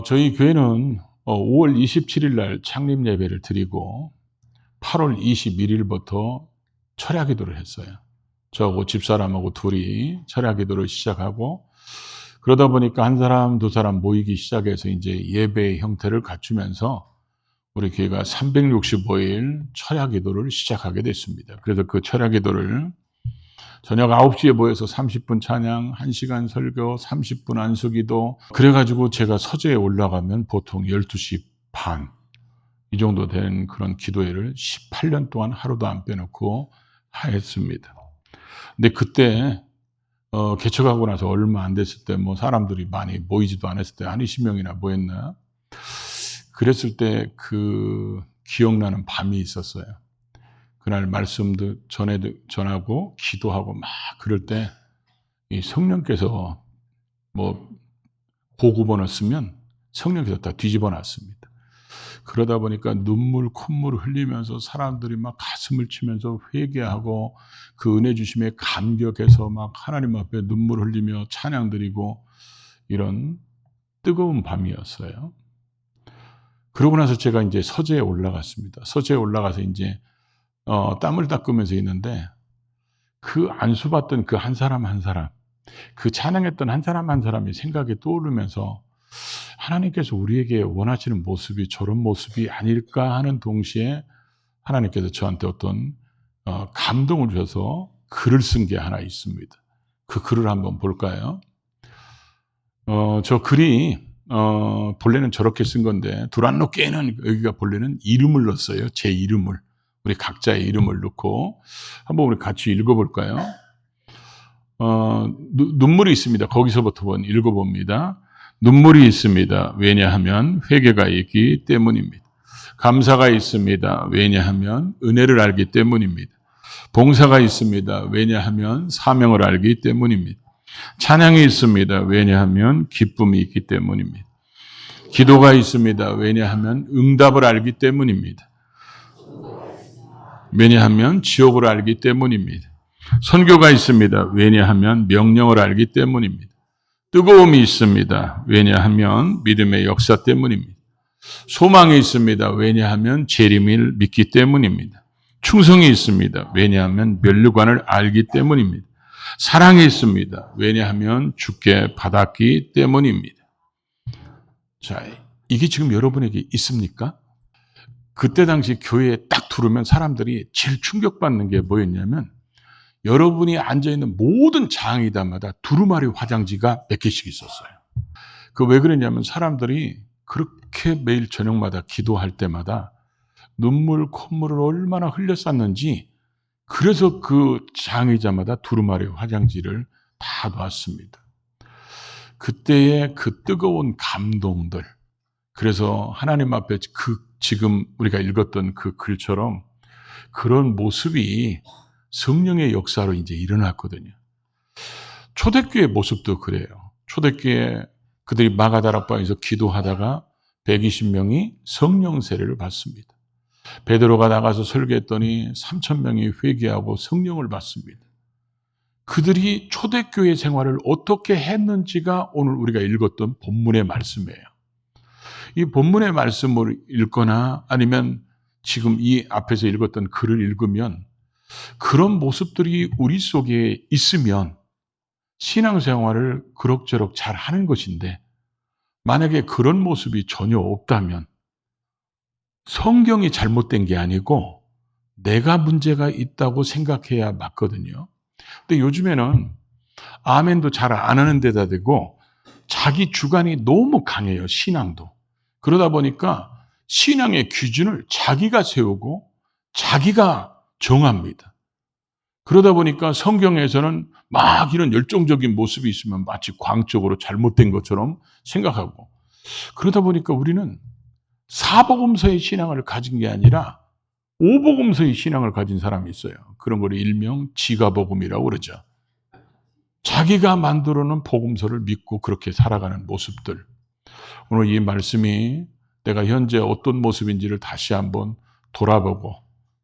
저희 교회는 5월 27일 날 창립 예배를 드리고 8월 21일부터 철야 기도를 했어요. 저하고 집사람하고 둘이 철야 기도를 시작하고, 그러다 보니까 한 사람, 두 사람 모이기 시작해서 이제 예배의 형태를 갖추면서 우리 교회가 365일 철야 기도를 시작하게 됐습니다. 그래서 그 철야 기도를 저녁 9시에 모여서 30분 찬양, 1시간 설교, 30분 안수기도, 그래가지고 제가 서재에 올라가면 보통 12시 반 이 정도 되는 그런 기도회를 18년 동안 하루도 안 빼놓고 했습니다. 근데 그때 개척하고 나서 얼마 안 됐을 때 사람들이 많이 모이지도 않았을 때 한 20명이나 모였나? 그랬을 때 그 기억나는 밤이 있었어요. 그날 말씀도 전하고 기도하고 막 그럴 때 이 성령께서 보고번호 쓰면 성령께서 다 뒤집어 놨습니다. 그러다 보니까 눈물, 콧물 흘리면서 사람들이 막 가슴을 치면서 회개하고 그 은혜 주심에 감격해서 막 하나님 앞에 눈물 흘리며 찬양 드리고 이런 뜨거운 밤이었어요. 그러고 나서 제가 이제 서재에 올라갔습니다. 서재에 올라가서 이제 땀을 닦으면서 있는데 그 안수받던 그 한 사람 한 사람, 그 찬양했던 한 사람 한 사람이 생각에 떠오르면서 하나님께서 우리에게 원하시는 모습이 저런 모습이 아닐까 하는 동시에 하나님께서 저한테 어떤 감동을 주셔서 글을 쓴 게 하나 있습니다. 그 글을 한번 볼까요? 저 글이 본래는 저렇게 쓴 건데 두란노께는 여기가 본래는 이름을 넣었어요. 제 이름을. 우리 각자의 이름을 넣고 한번 우리 같이 읽어볼까요? 눈물이 있습니다. 거기서부터 읽어봅니다. 눈물이 있습니다. 왜냐하면 회개가 있기 때문입니다. 감사가 있습니다. 왜냐하면 은혜를 알기 때문입니다. 봉사가 있습니다. 왜냐하면 사명을 알기 때문입니다. 찬양이 있습니다. 왜냐하면 기쁨이 있기 때문입니다. 기도가 있습니다. 왜냐하면 응답을 알기 때문입니다. 왜냐하면 지옥을 알기 때문입니다. 선교가 있습니다. 왜냐하면 명령을 알기 때문입니다. 뜨거움이 있습니다. 왜냐하면 믿음의 역사 때문입니다. 소망이 있습니다. 왜냐하면 재림을 믿기 때문입니다. 충성이 있습니다. 왜냐하면 면류관을 알기 때문입니다. 사랑이 있습니다. 왜냐하면 주께 받았기 때문입니다. 자, 이게 지금 여러분에게 있습니까? 그때 당시 교회에 딱 들어오면 사람들이 제일 충격받는 게 뭐였냐면 여러분이 앉아있는 모든 장의담마다 두루마리 화장지가 몇 개씩 있었어요. 그 왜 그랬냐면 사람들이 그렇게 매일 저녁마다 기도할 때마다 눈물, 콧물을 얼마나 흘렸었는지 그래서 그 장의자마다 두루마리 화장지를 다 놨습니다. 그때의 그 뜨거운 감동들, 그래서 하나님 앞에 지금 우리가 읽었던 그 글처럼 그런 모습이 성령의 역사로 이제 일어났거든요. 초대교회 모습도 그래요. 초대교회 그들이 마가다락방에서 기도하다가 120명이 성령 세례를 받습니다. 베드로가 나가서 설교했더니 3,000명이 회개하고 성령을 받습니다. 그들이 초대교회 생활을 어떻게 했는지가 오늘 우리가 읽었던 본문의 말씀이에요. 이 본문의 말씀을 읽거나 아니면 지금 이 앞에서 읽었던 글을 읽으면 그런 모습들이 우리 속에 있으면 신앙생활을 그럭저럭 잘 하는 것인데 만약에 그런 모습이 전혀 없다면 성경이 잘못된 게 아니고 내가 문제가 있다고 생각해야 맞거든요. 근데 요즘에는 아멘도 잘 안 하는 데다 대고 자기 주관이 너무 강해요. 신앙도. 그러다 보니까 신앙의 기준을 자기가 세우고 자기가 정합니다. 그러다 보니까 성경에서는 막 이런 열정적인 모습이 있으면 마치 광적으로 잘못된 것처럼 생각하고, 그러다 보니까 우리는 사복음서의 신앙을 가진 게 아니라 오복음서의 신앙을 가진 사람이 있어요. 그런 걸 일명 지가복음이라고 그러죠. 자기가 만들어 놓은 복음서를 믿고 그렇게 살아가는 모습들. 오늘 이 말씀이 내가 현재 어떤 모습인지를 다시 한번 돌아보고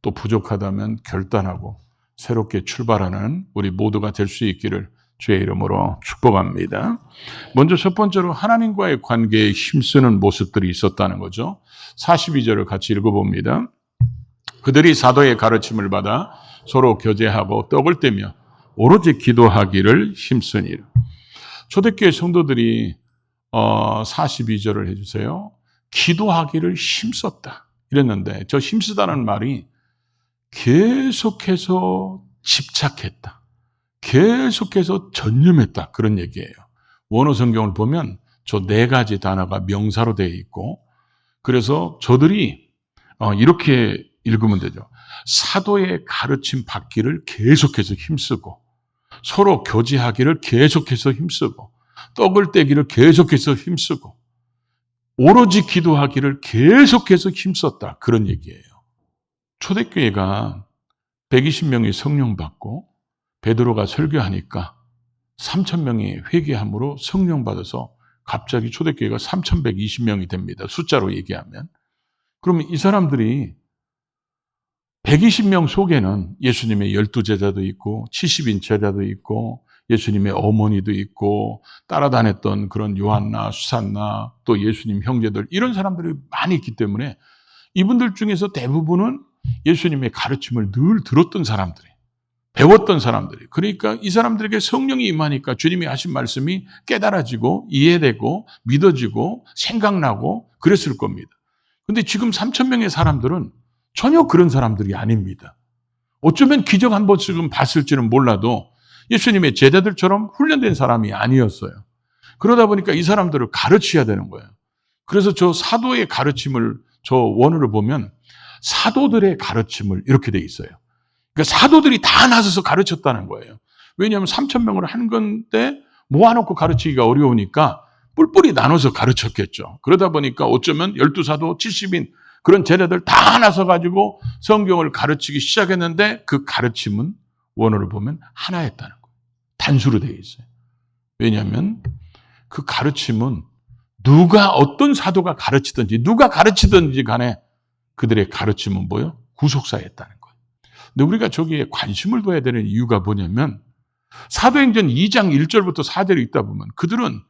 또 부족하다면 결단하고 새롭게 출발하는 우리 모두가 될 수 있기를 주의 이름으로 축복합니다. 먼저 첫 번째로 하나님과의 관계에 힘쓰는 모습들이 있었다는 거죠. 42절을 같이 읽어봅니다. 그들이 사도의 가르침을 받아 서로 교제하고 떡을 떼며 오로지 기도하기를 힘쓰니라. 초대교회 성도들이 42절을 해주세요. 기도하기를 힘썼다 이랬는데, 저 힘쓰다는 말이 계속해서 집착했다, 계속해서 전념했다, 그런 얘기예요. 원어 성경을 보면 저 네 가지 단어가 명사로 되어 있고, 그래서 저들이 이렇게 읽으면 되죠. 사도의 가르침 받기를 계속해서 힘쓰고, 서로 교제하기를 계속해서 힘쓰고, 떡을 떼기를 계속해서 힘쓰고, 오로지 기도하기를 계속해서 힘썼다, 그런 얘기예요. 초대교회가 120명이 성령 받고 베드로가 설교하니까 3,000명이 회개함으로 성령 받아서 갑자기 초대교회가 3,120명이 됩니다. 숫자로 얘기하면. 그러면 이 사람들이 120명 속에는 예수님의 12제자도 있고 70인 제자도 있고 예수님의 어머니도 있고 따라다녔던 그런 요한나 수산나 또 예수님 형제들, 이런 사람들이 많이 있기 때문에 이분들 중에서 대부분은 예수님의 가르침을 늘 들었던 사람들이, 배웠던 사람들이, 그러니까 이 사람들에게 성령이 임하니까 주님이 하신 말씀이 깨달아지고 이해되고 믿어지고 생각나고 그랬을 겁니다. 그런데 지금 3,000명의 사람들은 전혀 그런 사람들이 아닙니다. 어쩌면 기적 한 번씩은 봤을지는 몰라도 예수님의 제자들처럼 훈련된 사람이 아니었어요. 그러다 보니까 이 사람들을 가르쳐야 되는 거예요. 그래서 저 사도의 가르침을, 저 원어를 보면 사도들의 가르침을 이렇게 돼 있어요. 그러니까 사도들이 다 나서서 가르쳤다는 거예요. 왜냐하면 3,000명을 한 건데 모아놓고 가르치기가 어려우니까 뿔뿔이 나눠서 가르쳤겠죠. 그러다 보니까 어쩌면 12사도 70인 그런 제자들 다 나서가지고 성경을 가르치기 시작했는데, 그 가르침은 원어를 보면 하나였다는 거예요. 단수로 되어 있어요. 왜냐하면 그 가르침은 누가, 어떤 사도가 가르치든지 누가 가르치든지 간에 그들의 가르침은 뭐예요? 구속사였다는 거예요. 근데 우리가 저기에 관심을 둬야 되는 이유가 뭐냐면, 사도행전 2장 1절부터 4절에 있다 보면 그들은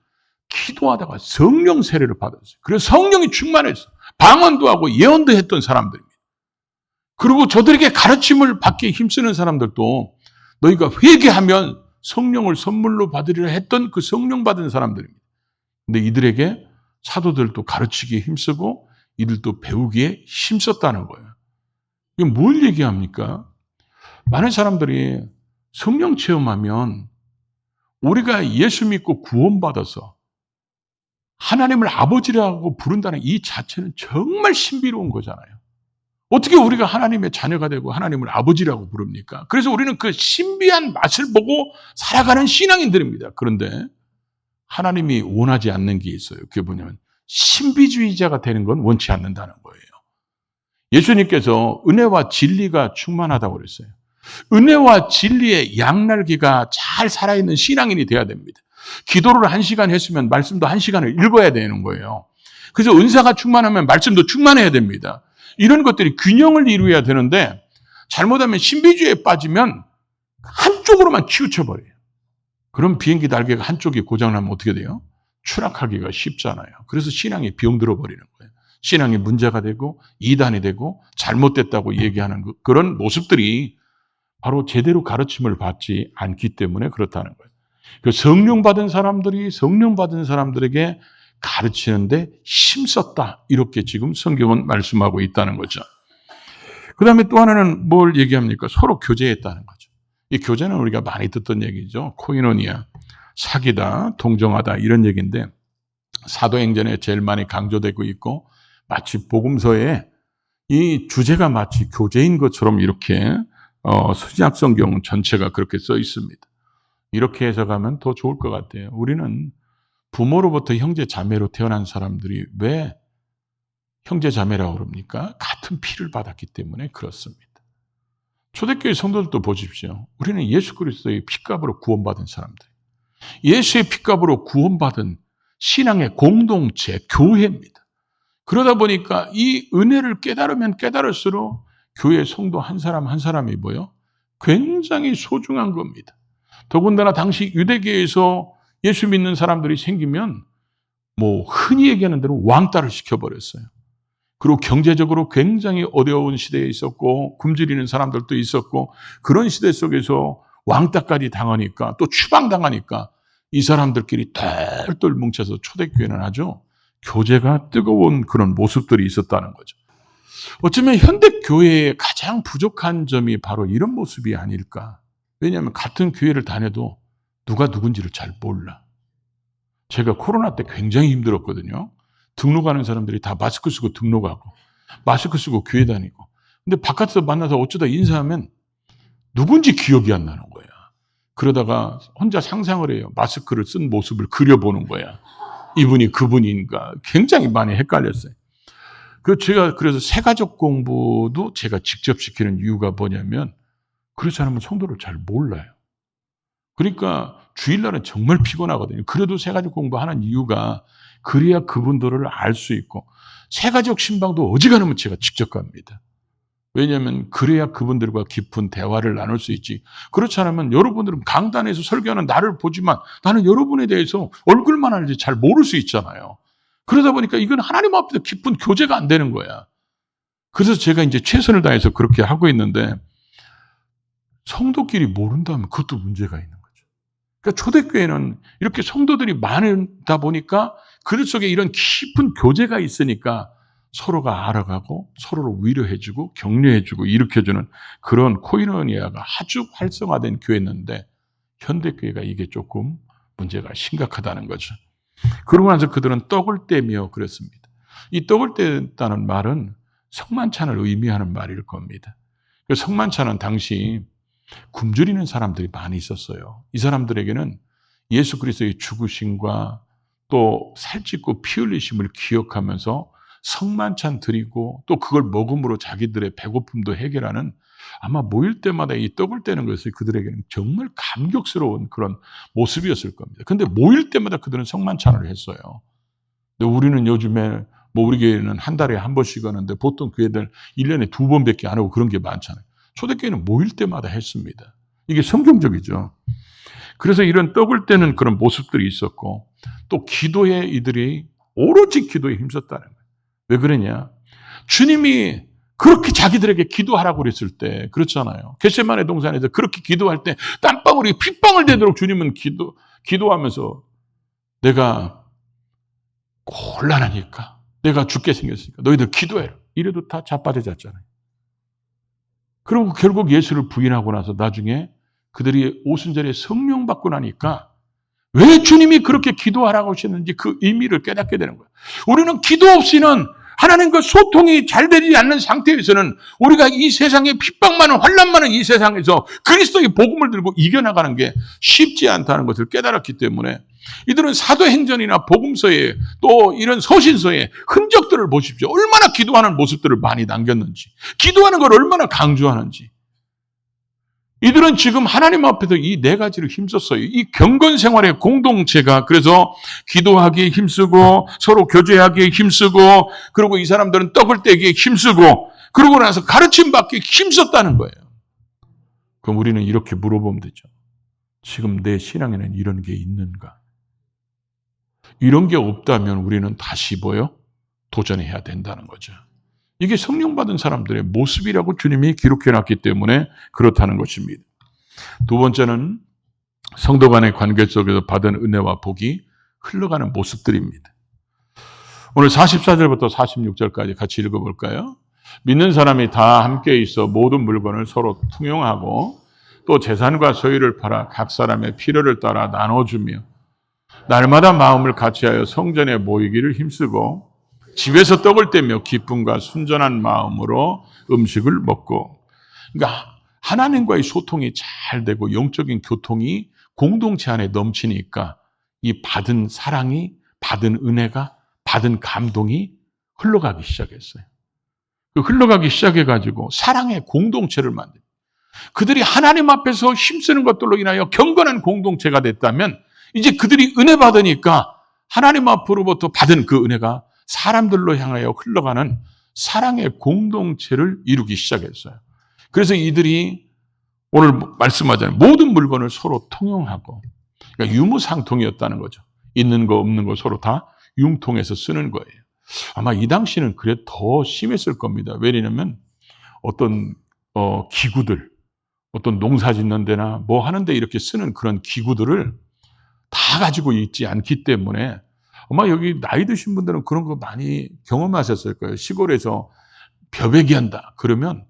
기도하다가 성령 세례를 받았어요. 그래서 성령이 충만했어요. 방언도 하고 예언도 했던 사람들입니다. 그리고 저들에게 가르침을 받기에 힘쓰는 사람들도 너희가 회개하면 성령을 선물로 받으리라 했던 그 성령 받은 사람들입니다. 근데 이들에게 사도들도 가르치기에 힘쓰고 이들도 배우기에 힘썼다는 거예요. 이게 뭘 얘기합니까? 많은 사람들이 성령 체험하면 우리가 예수 믿고 구원받아서 하나님을 아버지라고 부른다는 이 자체는 정말 신비로운 거잖아요. 어떻게 우리가 하나님의 자녀가 되고 하나님을 아버지라고 부릅니까? 그래서 우리는 그 신비한 맛을 보고 살아가는 신앙인들입니다. 그런데 하나님이 원하지 않는 게 있어요. 그게 뭐냐면 신비주의자가 되는 건 원치 않는다는 거예요. 예수님께서 은혜와 진리가 충만하다고 그랬어요. 은혜와 진리의 양날개가 잘 살아있는 신앙인이 돼야 됩니다. 기도를 1시간 했으면 말씀도 1시간을 읽어야 되는 거예요. 그래서 은사가 충만하면 말씀도 충만해야 됩니다. 이런 것들이 균형을 이루어야 되는데, 잘못하면 신비주의에 빠지면 한쪽으로만 치우쳐버려요. 그럼 비행기 날개가 한쪽이 고장나면 어떻게 돼요? 추락하기가 쉽잖아요. 그래서 신앙이 병들어 버리는 거예요. 신앙이 문제가 되고 이단이 되고 잘못됐다고 얘기하는 그런 모습들이 바로 제대로 가르침을 받지 않기 때문에 그렇다는 거예요. 그 성령 받은 사람들에게 가르치는데 힘썼다, 이렇게 지금 성경은 말씀하고 있다는 거죠. 그 다음에 또 하나는 뭘 얘기합니까? 서로 교제했다는 거죠. 이 교제는 우리가 많이 듣던 얘기죠. 코이노니아, 사귀다, 동정하다, 이런 얘기인데 사도행전에 제일 많이 강조되고 있고, 마치 복음서에 이 주제가 마치 교제인 것처럼 이렇게 신약 성경 전체가 그렇게 써 있습니다. 이렇게 해석하면 더 좋을 것 같아요. 우리는 부모로부터 형제 자매로 태어난 사람들이 왜 형제 자매라고 그럽니까? 같은 피를 받았기 때문에 그렇습니다. 초대교회 성도들도 보십시오. 우리는 예수 그리스도의 피값으로 구원받은 사람들, 예수의 피값으로 구원받은 신앙의 공동체, 교회입니다. 그러다 보니까 이 은혜를 깨달으면 깨달을수록 교회 성도 한 사람 한 사람이 뭐요? 굉장히 소중한 겁니다. 더군다나 당시 유대계에서 예수 믿는 사람들이 생기면 흔히 얘기하는 대로 왕따를 시켜버렸어요. 그리고 경제적으로 굉장히 어려운 시대에 있었고 굶주리는 사람들도 있었고 그런 시대 속에서 왕따까지 당하니까 또 추방당하니까 이 사람들끼리 똘똘 뭉쳐서 초대교회는 아주 교제가 뜨거운 그런 모습들이 있었다는 거죠. 어쩌면 현대교회의 가장 부족한 점이 바로 이런 모습이 아닐까. 왜냐하면 같은 교회를 다녀도 누가 누군지를 잘 몰라. 제가 코로나 때 굉장히 힘들었거든요. 등록하는 사람들이 다 마스크 쓰고 등록하고 마스크 쓰고 교회 다니고 근데 바깥에서 만나서 어쩌다 인사하면 누군지 기억이 안 나는 거야. 그러다가 혼자 상상을 해요. 마스크를 쓴 모습을 그려보는 거야. 이분이 그분인가 굉장히 많이 헷갈렸어요. 그래서 새가족 공부도 제가 직접 시키는 이유가 뭐냐면 그렇지 않으면 성도를 잘 몰라요. 그러니까 주일날은 정말 피곤하거든요. 그래도 새가족 공부하는 이유가 그래야 그분들을 알 수 있고 새가족 신방도 어지간하면 제가 직접 갑니다. 왜냐하면 그래야 그분들과 깊은 대화를 나눌 수 있지. 그렇지 않으면 여러분들은 강단에서 설교하는 나를 보지만 나는 여러분에 대해서 얼굴만 알지 잘 모를 수 있잖아요. 그러다 보니까 이건 하나님 앞에서 깊은 교제가 안 되는 거야. 그래서 제가 이제 최선을 다해서 그렇게 하고 있는데 성도끼리 모른다면 그것도 문제가 있는 거죠. 그러니까 초대교회는 이렇게 성도들이 많다 보니까 그 속에 이런 깊은 교제가 있으니까 서로가 알아가고 서로를 위로해주고 격려해주고 일으켜주는 그런 코이노니아가 아주 활성화된 교회였는데 현대교회가 이게 조금 문제가 심각하다는 거죠. 그러고 나서 그들은 떡을 떼며 그랬습니다. 이 떡을 떼다는 말은 성만찬을 의미하는 말일 겁니다. 성만찬은 당시 굶주리는 사람들이 많이 있었어요. 이 사람들에게는 예수 그리스도의 죽으심과 또 살찌고 피 흘리심을 기억하면서 성만찬 드리고 또 그걸 먹음으로 자기들의 배고픔도 해결하는 아마 모일 때마다 이 떡을 떼는 것이 그들에게는 정말 감격스러운 그런 모습이었을 겁니다. 근데 모일 때마다 그들은 성만찬을 했어요. 근데 우리는 요즘에 우리 교회는 한 달에 한 번씩 하는데 보통 교회들 1년에 2번밖에 안 하고 그런 게 많잖아요. 초대교회는 모일 때마다 했습니다. 이게 성경적이죠. 그래서 이런 떡을 떼는 그런 모습들이 있었고 또 기도에 이들이 오로지 기도에 힘썼다는 거예요. 왜 그러냐? 주님이 그렇게 자기들에게 기도하라고 그랬을 때 그렇잖아요. 겟세마네 동산에서 그렇게 기도할 때 땀방울이 핏방울 되도록 주님은 기도하면서 내가 곤란하니까 내가 죽게 생겼으니까 너희들 기도해라. 이래도 다 자빠져졌잖아요. 그리고 결국 예수를 부인하고 나서 나중에 그들이 오순절에 성령 받고 나니까 왜 주님이 그렇게 기도하라고 하셨는지 그 의미를 깨닫게 되는 거예요. 우리는 기도 없이는 하나님과 소통이 잘 되지 않는 상태에서는 우리가 이 세상에 핍박 많은 환난 많은 이 세상에서 그리스도의 복음을 들고 이겨나가는 게 쉽지 않다는 것을 깨달았기 때문에 이들은 사도행전이나 복음서에 또 이런 서신서에 흔적들을 보십시오. 얼마나 기도하는 모습들을 많이 남겼는지, 기도하는 걸 얼마나 강조하는지. 이들은 지금 하나님 앞에서 이 네 가지를 힘썼어요. 이 경건 생활의 공동체가 그래서 기도하기에 힘쓰고 서로 교제하기에 힘쓰고 그리고 이 사람들은 떡을 떼기에 힘쓰고 그러고 나서 가르침 받기에 힘썼다는 거예요. 그럼 우리는 이렇게 물어보면 되죠. 지금 내 신앙에는 이런 게 있는가? 이런 게 없다면 우리는 다시 도전해야 된다는 거죠. 이게 성령 받은 사람들의 모습이라고 주님이 기록해놨기 때문에 그렇다는 것입니다. 두 번째는 성도 간의 관계 속에서 받은 은혜와 복이 흘러가는 모습들입니다. 오늘 44절부터 46절까지 같이 읽어볼까요? 믿는 사람이 다 함께 있어 모든 물건을 서로 통용하고 또 재산과 소유를 팔아 각 사람의 필요를 따라 나눠주며 날마다 마음을 같이하여 성전에 모이기를 힘쓰고 집에서 떡을 떼며 기쁨과 순전한 마음으로 음식을 먹고. 그러니까 하나님과의 소통이 잘 되고 영적인 교통이 공동체 안에 넘치니까 이 받은 사랑이, 받은 은혜가, 받은 감동이 흘러가기 시작했어요. 그 흘러가기 시작해가지고 사랑의 공동체를 만든. 그들이 하나님 앞에서 힘쓰는 것들로 인하여 경건한 공동체가 됐다면 이제 그들이 은혜 받으니까 하나님 앞으로부터 받은 그 은혜가 사람들로 향하여 흘러가는 사랑의 공동체를 이루기 시작했어요. 그래서 이들이 오늘 말씀하잖아요. 모든 물건을 서로 통용하고. 그러니까 유무상통이었다는 거죠. 있는 거 없는 거 서로 다 융통해서 쓰는 거예요. 아마 이 당시는 그래 더 심했을 겁니다. 왜냐하면 어떤 기구들, 어떤 농사 짓는 데나 뭐 하는데 이렇게 쓰는 그런 기구들을 다 가지고 있지 않기 때문에 아마 여기 나이 드신 분들은 그런 거 많이 경험하셨을 거예요. 시골에서 벼베기 한다. 그러면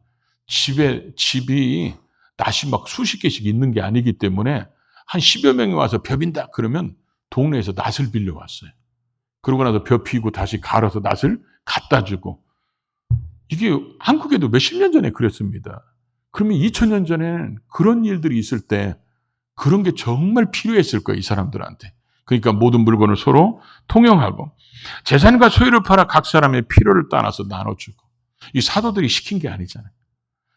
집이 낫이 막 수십 개씩 있는 게 아니기 때문에 한 10여 명이 와서 벼빈다. 그러면 동네에서 낫을 빌려왔어요. 그러고 나서 벼 피고 다시 갈아서 낫을 갖다 주고. 이게 한국에도 몇십 년 전에 그랬습니다. 그러면 2000년 전에는 그런 일들이 있을 때 그런 게 정말 필요했을 거예요, 이 사람들한테. 그러니까 모든 물건을 서로 통용하고 재산과 소유를 팔아 각 사람의 필요를 따라서 나눠주고. 이 사도들이 시킨 게 아니잖아요.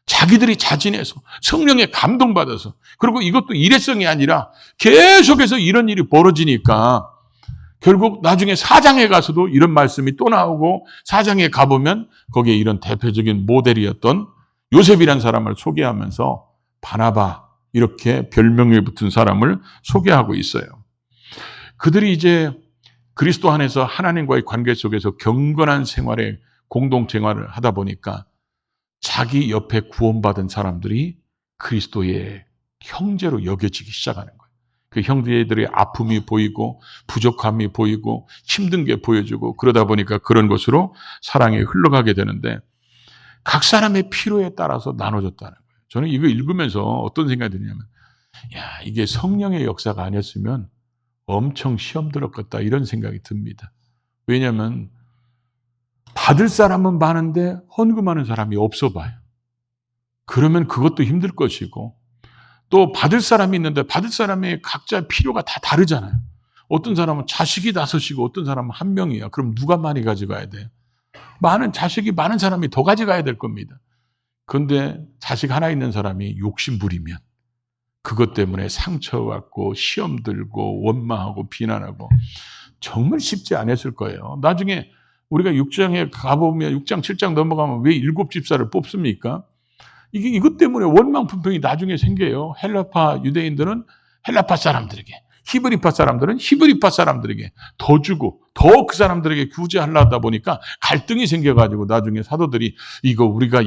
자기들이 자진해서 성령에 감동받아서, 그리고 이것도 일회성이 아니라 계속해서 이런 일이 벌어지니까 결국 나중에 사장에 가서도 이런 말씀이 또 나오고, 사장에 가보면 거기에 이런 대표적인 모델이었던 요셉이라는 사람을 소개하면서 바나바 이렇게 별명에 붙은 사람을 소개하고 있어요. 그들이 이제 그리스도 안에서 하나님과의 관계 속에서 경건한 생활에 공동생활을 하다 보니까 자기 옆에 구원받은 사람들이 그리스도의 형제로 여겨지기 시작하는 거예요. 그 형제들의 아픔이 보이고 부족함이 보이고 힘든 게 보여주고, 그러다 보니까 그런 것으로 사랑이 흘러가게 되는데 각 사람의 필요에 따라서 나눠졌다는 거예요. 저는 이거 읽으면서 어떤 생각이 드냐면, 야, 이게 성령의 역사가 아니었으면 엄청 시험 들었겠다 이런 생각이 듭니다. 왜냐하면 받을 사람은 많은데 헌금하는 사람이 없어 봐요. 그러면 그것도 힘들 것이고, 또 받을 사람이 있는데 받을 사람의 각자 필요가 다 다르잖아요. 어떤 사람은 자식이 5이고 어떤 사람은 1명이야. 그럼 누가 많이 가져가야 돼요? 자식이 많은 사람이 더 가져가야 될 겁니다. 그런데 자식 하나 있는 사람이 욕심 부리면 그것 때문에 상처받고 시험 들고 원망하고 비난하고 정말 쉽지 않았을 거예요. 나중에 우리가 6장에 가보면 6장 7장 넘어가면 왜 7집사를 뽑습니까? 이것 때문에 원망 분평이 나중에 생겨요. 헬라파 유대인들은 헬라파 사람들에게, 히브리파 사람들은 히브리파 사람들에게 더 주고 더 그 사람들에게 구제하려다 보니까 갈등이 생겨가지고 나중에 사도들이 우리가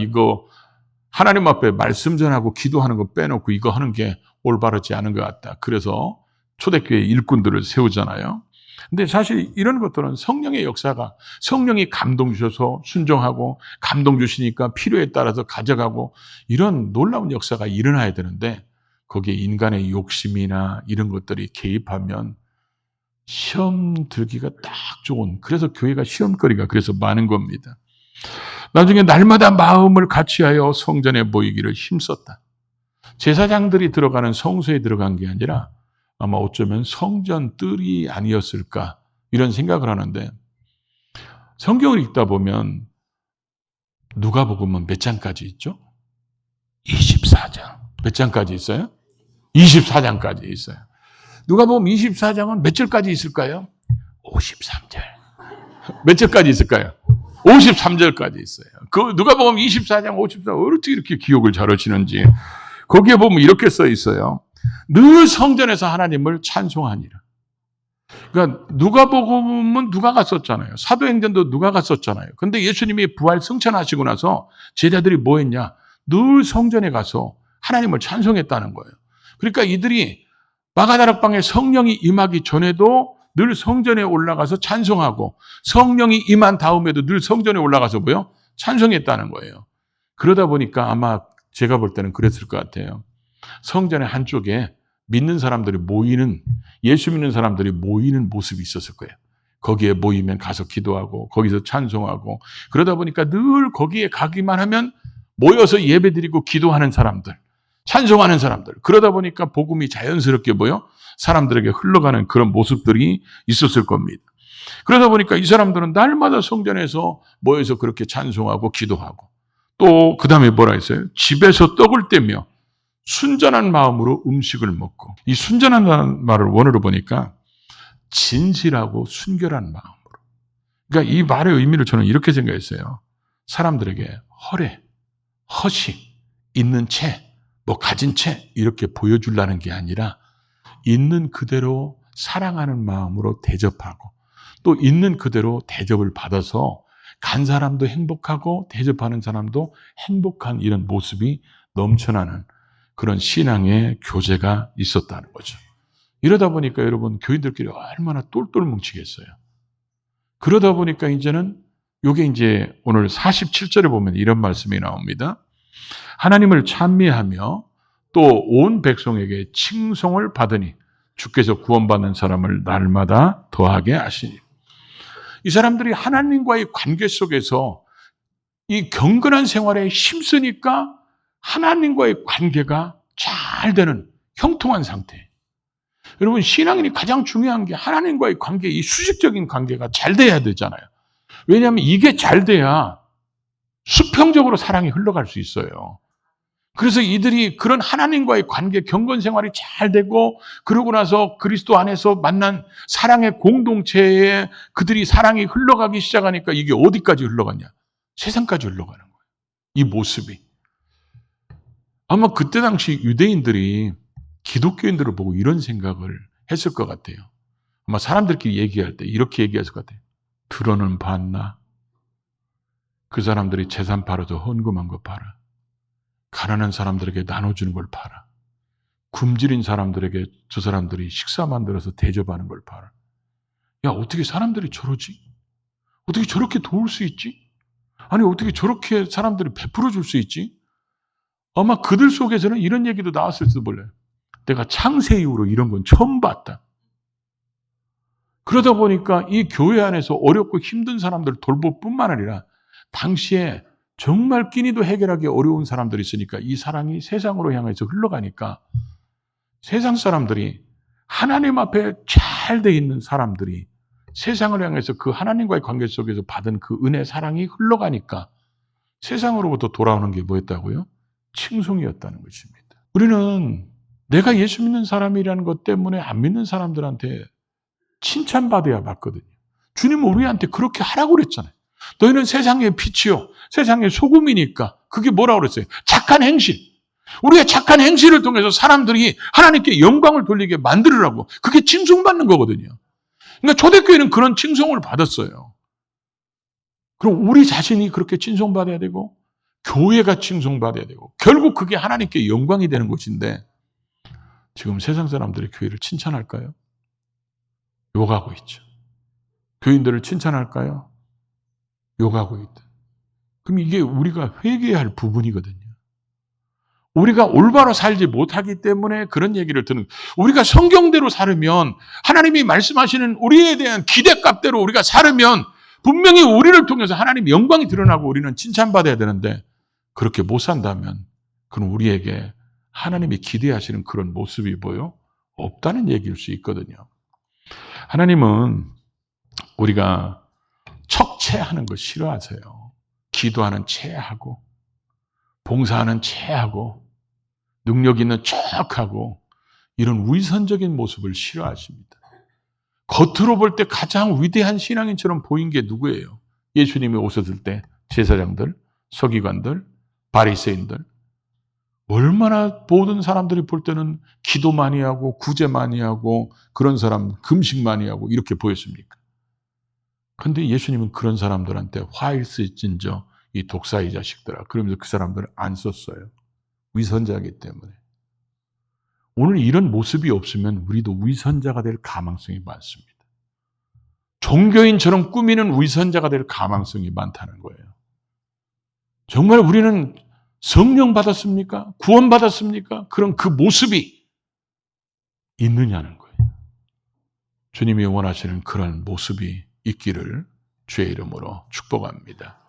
하나님 앞에 말씀 전하고 기도하는 거 빼놓고 이거 하는 게 올바르지 않은 것 같다. 그래서 초대교회 일꾼들을 세우잖아요. 근데 사실 이런 것들은 성령의 역사가, 성령이 감동 주셔서 순종하고 감동 주시니까 필요에 따라서 가져가고 이런 놀라운 역사가 일어나야 되는데, 거기에 인간의 욕심이나 이런 것들이 개입하면 시험 들기가 딱 좋은, 그래서 교회가 시험거리가 그래서 많은 겁니다. 나중에 날마다 마음을 같이하여 성전에 모이기를 힘썼다. 제사장들이 들어가는 성소에 들어간 게 아니라 아마 어쩌면 성전 뜰이 아니었을까 이런 생각을 하는데, 성경을 읽다 보면 누가복음은 몇 장까지 있죠? 24장. 몇 장까지 있어요? 24장까지 있어요. 누가복음 24장은 몇 절까지 있을까요? 53절. 몇 절까지 있을까요? 53절까지 있어요. 그 누가복음 24장 54절 어떻게 이렇게 기억을 잘 하시는지. 거기에 보면 이렇게 써 있어요. 늘 성전에서 하나님을 찬송하니라. 그러니까 누가복음은 누가가 썼잖아요. 사도행전도 누가가 썼잖아요. 근데 예수님이 부활 승천하시고 나서 제자들이 뭐 했냐? 늘 성전에 가서 하나님을 찬송했다는 거예요. 그러니까 이들이 마가다락방에 성령이 임하기 전에도 늘 성전에 올라가서 찬송하고, 성령이 임한 다음에도 늘 성전에 올라가서 뭐요? 찬송했다는 거예요. 그러다 보니까 아마 제가 볼 때는 그랬을 것 같아요. 성전의 한쪽에 믿는 사람들이 모이는, 예수 믿는 사람들이 모이는 모습이 있었을 거예요. 거기에 모이면 가서 기도하고 거기서 찬송하고, 그러다 보니까 늘 거기에 가기만 하면 모여서 예배드리고 기도하는 사람들, 찬송하는 사람들, 그러다 보니까 복음이 자연스럽게 사람들에게 흘러가는 그런 모습들이 있었을 겁니다. 그러다 보니까 이 사람들은 날마다 성전에서 모여서 그렇게 찬송하고 기도하고, 또 그 다음에 뭐라 했어요? 집에서 떡을 떼며 순전한 마음으로 음식을 먹고. 이 순전한 말을 원어로 보니까 진실하고 순결한 마음으로. 그러니까 이 말의 의미를 저는 이렇게 생각했어요. 사람들에게 헛이 있는 채 뭐 가진 채 이렇게 보여주려는 게 아니라 있는 그대로 사랑하는 마음으로 대접하고 또 있는 그대로 대접을 받아서 간 사람도 행복하고 대접하는 사람도 행복한 이런 모습이 넘쳐나는 그런 신앙의 교제가 있었다는 거죠. 이러다 보니까 여러분 교인들끼리 얼마나 똘똘 뭉치겠어요. 그러다 보니까 이제는 요게 이제 오늘 47절에 보면 이런 말씀이 나옵니다. 하나님을 찬미하며 또 온 백성에게 칭송을 받으니 주께서 구원받는 사람을 날마다 더하게 하시니. 이 사람들이 하나님과의 관계 속에서 이 경건한 생활에 힘쓰니까 하나님과의 관계가 잘 되는 형통한 상태. 여러분 신앙인이 가장 중요한 게 하나님과의 관계, 이 수직적인 관계가 잘 돼야 되잖아요. 왜냐하면 이게 잘 돼야 수평적으로 사랑이 흘러갈 수 있어요. 그래서 이들이 그런 하나님과의 관계, 경건 생활이 잘 되고 그러고 나서 그리스도 안에서 만난 사랑의 공동체에 그들이 사랑이 흘러가기 시작하니까 이게 어디까지 흘러갔냐? 세상까지 흘러가는 거예요. 이 모습이. 아마 그때 당시 유대인들이 기독교인들을 보고 이런 생각을 했을 것 같아요. 아마 사람들끼리 얘기할 때 이렇게 얘기했을 것 같아요. 들어는 봤나? 그 사람들이 재산 팔아서 헌금한 거 봐라. 가난한 사람들에게 나눠주는 걸 봐라. 굶주린 사람들에게 저 사람들이 식사 만들어서 대접하는 걸 봐라. 야, 어떻게 사람들이 저러지? 어떻게 저렇게 도울 수 있지? 아니, 어떻게 저렇게 사람들이 베풀어 줄 수 있지? 아마 그들 속에서는 이런 얘기도 나왔을지도 몰라요. 내가 창세 이후로 이런 건 처음 봤다. 그러다 보니까 이 교회 안에서 어렵고 힘든 사람들을 돌볼 뿐만 아니라 당시에 정말 끼니도 해결하기 어려운 사람들이 있으니까 이 사랑이 세상으로 향해서 흘러가니까 세상 사람들이 하나님 앞에 잘 돼 있는 사람들이 세상을 향해서 그 하나님과의 관계 속에서 받은 그 은혜, 사랑이 흘러가니까 세상으로부터 돌아오는 게 뭐였다고요? 칭송이었다는 것입니다. 우리는 내가 예수 믿는 사람이라는 것 때문에 안 믿는 사람들한테 칭찬받아야 맞거든요. 주님은 우리한테 그렇게 하라고 그랬잖아요. 너희는 세상의 빛이요, 세상의 소금이니까. 그게 뭐라고 그랬어요? 착한 행실. 우리의 착한 행실을 통해서 사람들이 하나님께 영광을 돌리게 만들으라고. 그게 칭송받는 거거든요. 그러니까 초대교회는 그런 칭송을 받았어요. 그럼 우리 자신이 그렇게 칭송받아야 되고 교회가 칭송받아야 되고 결국 그게 하나님께 영광이 되는 것인데 지금 세상 사람들이 교회를 칭찬할까요? 욕하고 있죠. 교인들을 칭찬할까요? 욕하고 있다. 그럼 이게 우리가 회개해야 할 부분이거든요. 우리가 올바로 살지 못하기 때문에 그런 얘기를 듣는, 우리가 성경대로 살으면 하나님이 말씀하시는 우리에 대한 기대값대로 우리가 살으면 분명히 우리를 통해서 하나님 영광이 드러나고 우리는 칭찬받아야 되는데 그렇게 못 산다면 그건 우리에게 하나님이 기대하시는 그런 모습이 없다는 얘기일 수 있거든요. 하나님은 우리가 척체하는 거 싫어하세요. 기도하는 체하고 봉사하는 체하고 능력 있는 척하고 이런 위선적인 모습을 싫어하십니다. 겉으로 볼 때 가장 위대한 신앙인처럼 보인 게 누구예요? 예수님이 오셨을 때 제사장들, 서기관들, 바리새인들. 얼마나 모든 사람들이 볼 때는 기도 많이 하고 구제 많이 하고 그런 사람 금식 많이 하고 이렇게 보였습니까? 그런데 예수님은 그런 사람들한테 화일스진저 이 독사의 자식들아 그러면서 그 사람들을 안 썼어요. 위선자이기 때문에. 오늘 이런 모습이 없으면 우리도 위선자가 될 가망성이 많습니다. 종교인처럼 꾸미는 위선자가 될 가망성이 많다는 거예요. 정말 우리는 성령 받았습니까? 구원 받았습니까? 그런 그 모습이 있느냐는 거예요. 주님이 원하시는 그런 모습이 있기를 주의 이름으로 축복합니다.